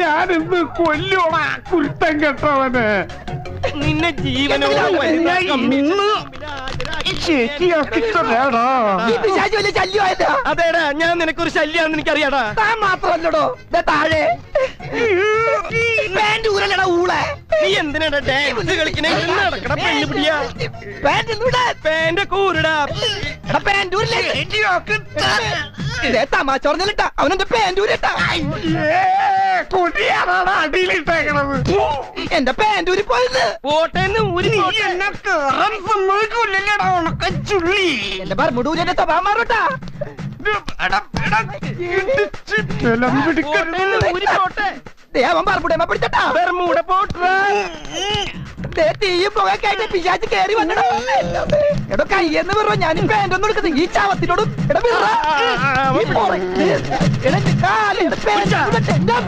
ഞാനിന്ന് കൊല്ലോടാ കുരുത്തം കെട്ടവന്. നിന്നെ ജീവനോട് അതേടാ, ഞാൻ നിനക്കൊരു ശല്യാന്ന് എനിക്കറിയാടാ. താൻ മാത്രമല്ലടോ താഴെ ഊളെ. നീ എന്തിനാടാ ഡാൻസ് കളിക്കണേ? നടക്കട പെണ്ണു പിടിയാ. പാന്റ് കൂരടാ. തമാശ പറഞ്ഞിട്ടാ അവനെന്റെ പാൻറ്റൂരിട്ടാ. കൊടിയാണാണ് അടിയിലിട്ടേക്കണത്. എന്റെ പാൻറ്റൂരി പോയത് പോട്ടേന്ന് ഊരി. എന്നെ കേറാൻ സമ്മതിക്കൂല്ലല്ലേടാ ഉണക്കച്ചുള്ളി. എന്റെ ബർമുടൂരി എന്റെ സ്വഭാവം മാറൂട്ടാ. അവൻ ബർമുടേമ പിടിച്ചട്ടാ. ബർമൂട പോട്ടാ. തീയും പുകയൊക്കെ ആയിട്ട് പിശാച് കേറി വന്നടാ. എടോ കയ്യെന്ന് പറ, ഞാൻ പാൻറ്റൊന്നും എടുക്കുന്നത് ഈ ചാവത്തിനോടും.